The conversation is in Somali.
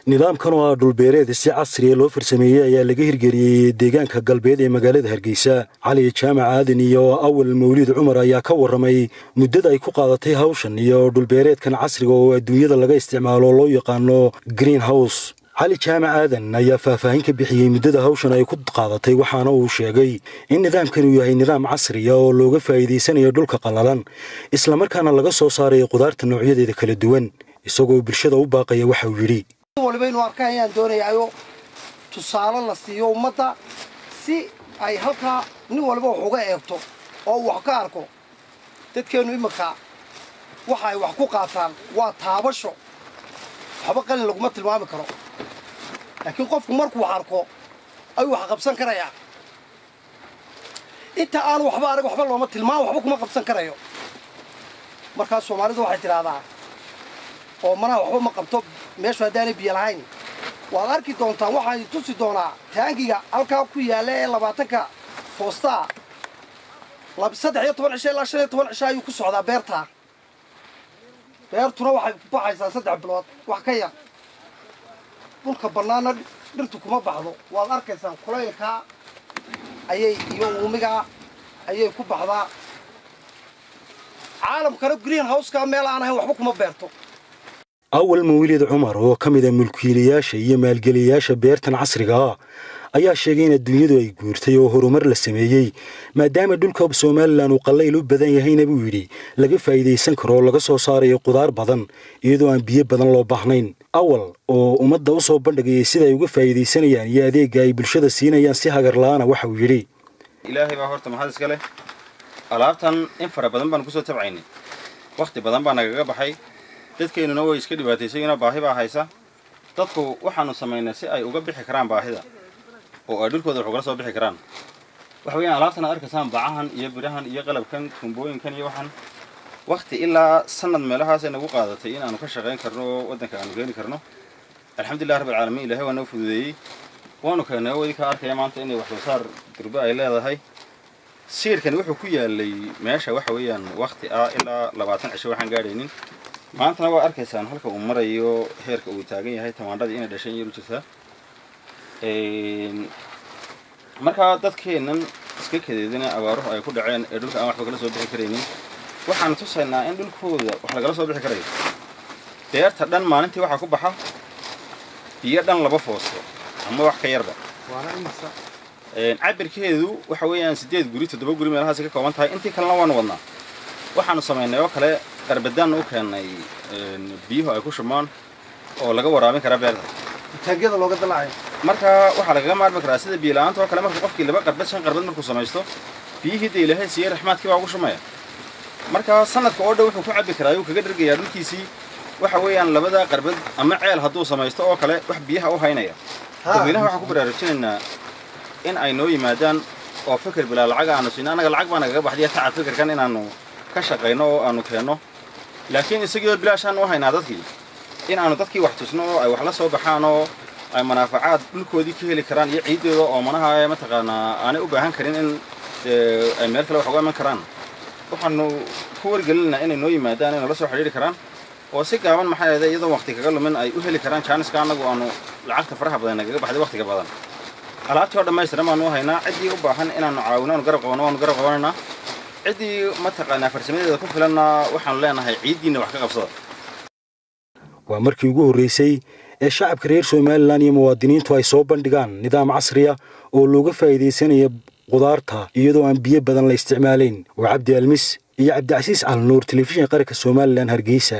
nidaamkan oo dhulbeereed si casri ah loo farsameeyay ayaa laga hirgeliyay deegaanka galbeed ee magaalada Hargeysa. Cali Jaamac Aadan iyo Awal Mawlid Cumar ayaa ka waramay muddada ay ku qaadatay hawshan iyo dhulbeereedkan casriga oo adduunyada laga isticmaalo loo yaqaano greenhouse. Cali Jaamac Aadan ayaa faahfaahin ka bixiyay muddada hawshan ay ku qaadatay waxaana uu sheegay in nidaamkan uu yahay nidaam casri ah oo looga faa'iideysanayo dhulka qalalan isla markaana laga soo saaray qudaarta noocyadeeda kala duwan isagoo bulshada u baaqaya waxa uu yiri walba inuu arkayaan doonayo tusaale la siiyo ummadda si ay halka nin walba wax uga eegto oo wax ka arko dadkeenu imika waxa ay wax ku qaataan waa taabasho waxba qalin laguma tilmaami karo laakiin qofku markuu arko ay wax qabsan karaya inta aan waxba arag waxba looma tilmaamo waxba kuma qabsan karayo marka Soomaalidu waxay tiraahdaa oo mana waxba ma qabto meesha hadaanay biyo lahayn waad arki doontaan waxaan tusi doonaa taangiga halka ku yaala 20ka foosta 13 cisho ilaa 15 cisho ayuu ku socdaa beertuna waxay ku baxaysaa 3 bilood wax ka yar dhulka banaana dhirtu kuma baxdo waad arkaysaan kulaylka ayay iyo uumiga ayay ku baxdaa caalamkana greenhouse-ka meel aan ahayn waxba kuma beerto. Awal Mawlid Cumar oo kamid ah mulkiilayaasha iyo maalgeliyaasha beertan casriga ah ayaa sheegay in adduunyadu ay guurtay oo horumar la sameeyay maadaama dhulka Soomaaliland uu qallayl u badan yahayna buu yiri laga faa'iideysan karo laga soo saarayo qudaar badan iyadoo aan biyo badan loo baahnayn. Awal oo ummadda u soo bandhigay sida ay uga faa'iideysanayaan iyo adeegga ay bulshada siinayaan si hagar la'aan waxa uu yiri Ilaahay baa horta maxad iska leh alaabtan in fara badan baan ku soo tabcaynay waqti badan baan naga baxay dadkeenuna way iska dhibaataysayna baahi baa haysa dadku waxaanu sameeynaa si ay uga bixi karaan baahida oo ay dhulkooda wax uga soo bixi karaan waxa weeyaan alaabtan arkaysan bacahan iyo birahan iyo qalabkan tumbooyinkan iyo waxan waqti ilaa sanad meelahaas ay nagu qaadatay in aanu ka shaqeyn karno wadanka aanu geeni karno alxamdulillah rabbil caalamiin ilaahay waa noo fududeeyay waanu keenay wadi ka arkay maanta inay wax soo saar durba ay leedahay siirkan wuxuu ku yaalay meesha waxa weeyaan waqti ilaa 20 cisho waxaan gaaraynin maanta waa arkaysaan halka uu marayo heerka uu taagan yahay tamaandhada inay dhashay yar u jirta marka dadkeenan iska kadeedina abaaruhu ay ku dhaceen ee dhulka aan waxba kala soo bixi kareynin waxaan tusaynaa in dhulkooda wax laga soo bixi karayo beerta dhan maalintii waxa ku baxa biyo dhan 2 foosto ama wax ka yarba waana imisa cabirkeedu waxa weeyaan 8 guri 7 guri meelahaas ka kooban tahay intii kalena waan wadnaa waxaanu sameeynay oo kale qarbadaan u keenay biyo ay ku shumaan oo laga waraabin kara beerta taagada looga dalacay marka waxa laga maarmi karaa sida biyo la'aanta oo kale marka qofkii 2 qarbad 5 qarbad markuu sameeysto biyihii Ilaahay siiyay raxmaadkii waa ugu shumaya marka sanadka oo dhow wuxuu ku cabi karaa uu kaga dhirgayaa dhulkiisii waxa weeyaan 2 qarbad ama ceel hadduu sameeysto oo kale wax biyaha u haynaya dadweynaha waxa ku baraarujinaynaa in ay noo yimaadaan oo fikir bilaa lacag aanu siin anaga lacag baan naga baxday taca fikirkan inaanu ka shaqeyno oo aanu keeno laakiin isagoo bilaashan u haynaa dadkii in aanu dadkii wax tusno ay wax la soo baxaan oo ay manaafacaad dhulkoodii ka heli karaan iyo ciidooda oo manaha ma taqaana aanay u baahan karin in ay meel kale wax uga iman karaan waxaanu ku wargelinaa inay noo yimaadaan inay la soo xiriiri karaan oo si gaaban maxay ahayd iyadoo waqti kaga lumin ay u heli karaan chance-ka anagu aanu lacagta faraha badan naga baxday waqtiga badan alaabtii oo dhammaystiran baan u haynaa cidii u baahan inaanu caawinano garab qabanana cidii ma taqaana farsamadeeda ku filanna waxaan leenahay ciidiina wax ka qabsada waa markii ugu horeysay ee shacabka reer Soomaaliland iyo muwaadiniintu ay soo bandhigaan nidaam casri ah oo looga faa'iideysanayo qudaarta iyadoo aan biyo badan la isticmaaleyn waa Cabdi Almis iyo Cabdi Casiis Al Nuur telefishin qaranka Soomaaliland Hargeysa